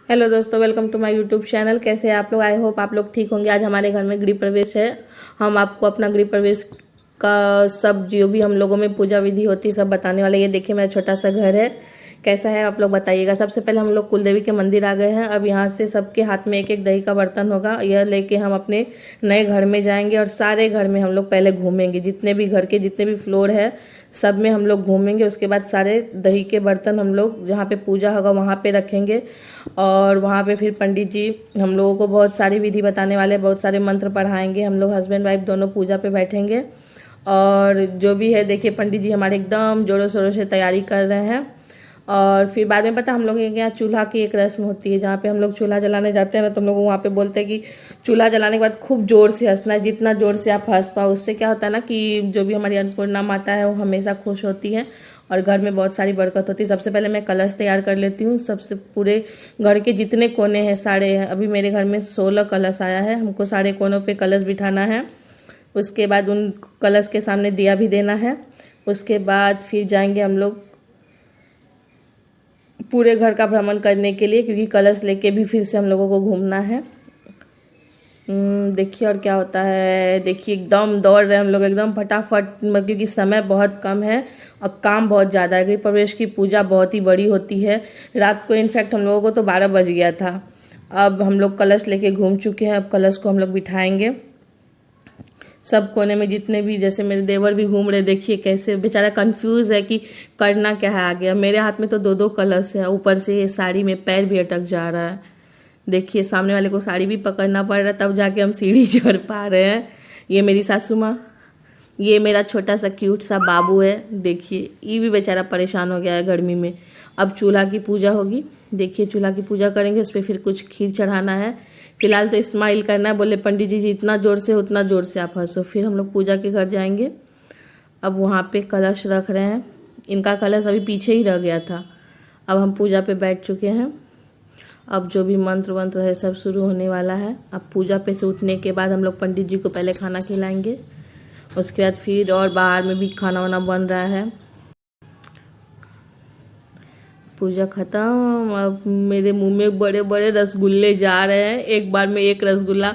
Hello दोस्तों, welcome to my YouTube channel. कैसे हैं आप लोग? आई होप आप लोग ठीक होंगे। आज हमारे घर में गृह प्रवेश है। हम आपको अपना गृह प्रवेश का सब जो भी हम लोगों में पूजा विधि होती है सब बताने वाले। ये देखिए मेरा छोटा सा घर है, कैसा है आप लोग बताइएगा। सबसे पहले हम लोग कुलदेवी के मंदिर आ गए हैं। अब यहाँ से सबके हाथ में एक एक दही का बर्तन होगा। यह लेके हम अपने नए घर में जाएंगे और सारे घर में हम लोग पहले घूमेंगे। जितने भी घर के जितने भी फ्लोर है सब में हम लोग घूमेंगे। उसके बाद सारे दही के बर्तन हम लोग जहाँ पे पूजा होगा वहाँ पे रखेंगे और वहाँ पे फिर पंडित जी हम लोगों को बहुत सारी विधि बताने वाले, बहुत सारे मंत्र पढ़ाएंगे। हम लोग हस्बैंड वाइफ दोनों पूजा पे बैठेंगे और जो भी है देखिए पंडित जी हमारे एकदम जोरों शोरों से तैयारी कर रहे हैं। और फिर बाद में पता हम लोग के यहाँ चूल्हा की एक रस्म होती है, जहाँ पे हम लोग चूल्हा जलाने जाते हैं ना, तो हम लोग वहाँ पे बोलते हैं कि चूल्हा जलाने के बाद खूब जोर से हंसना है। जितना जोर से आप हंस पाओ उससे क्या होता है ना कि जो भी हमारी अन्नपूर्णा माता है वो हमेशा खुश होती है और घर में बहुत सारी बरकत होती है। सबसे पहले मैं कलश तैयार कर लेती हूँ। सबसे पूरे घर के जितने कोने हैं सारे हैं, अभी मेरे घर में 16 कलश आया है। हमको सारे कोनों पे कलश बिठाना है। उसके बाद उन कलश के सामने दिया भी देना है। उसके बाद फिर जाएंगे हम लोग पूरे घर का भ्रमण करने के लिए, क्योंकि कलश लेके भी फिर से हम लोगों को घूमना है। देखिए और क्या होता है। देखिए एकदम दौड़ रहे हैं हम लोग एकदम फटाफट, क्योंकि समय बहुत कम है और काम बहुत ज़्यादा है। गृह प्रवेश की पूजा बहुत ही बड़ी होती है। रात को इनफैक्ट हम लोगों को तो 12 बज गया था। अब हम लोग कलश लेके घूम चुके हैं। अब कलश को हम लोग बिठाएंगे सब कोने में। जितने भी, जैसे मेरे देवर भी घूम रहे, देखिए कैसे बेचारा कंफ्यूज है कि करना क्या है आगे। मेरे हाथ में तो दो दो कलश है, ऊपर से ये साड़ी में पैर भी अटक जा रहा है। देखिए सामने वाले को साड़ी भी पकड़ना पड़ रहा है तब जाके हम सीढ़ी चढ़ पा रहे हैं। ये मेरी सासू माँ, ये मेरा छोटा सा क्यूट सा बाबू है। देखिए ये भी बेचारा परेशान हो गया है गर्मी में। अब चूल्हा की पूजा होगी। देखिए चूल्हा की पूजा करेंगे, उस पर फिर कुछ खीर चढ़ाना है। फिलहाल तो स्माइल करना है। बोले पंडित जी जितना ज़ोर से उतना ज़ोर से आप हंसो। फिर हम लोग पूजा के घर जाएंगे। अब वहाँ पे कलश रख रहे हैं। इनका कलश अभी पीछे ही रह गया था। अब हम पूजा पे बैठ चुके हैं। अब जो भी मंत्र वंत्र है सब शुरू होने वाला है। अब पूजा पे से उठने के बाद हम लोग पंडित जी को पहले खाना खिलाएंगे। उसके बाद फिर और बाहर में भी खाना वाना बन रहा है। पूजा खत्म। अब मेरे मुंह में बड़े बड़े रसगुल्ले जा रहे हैं। एक बार में एक रसगुल्ला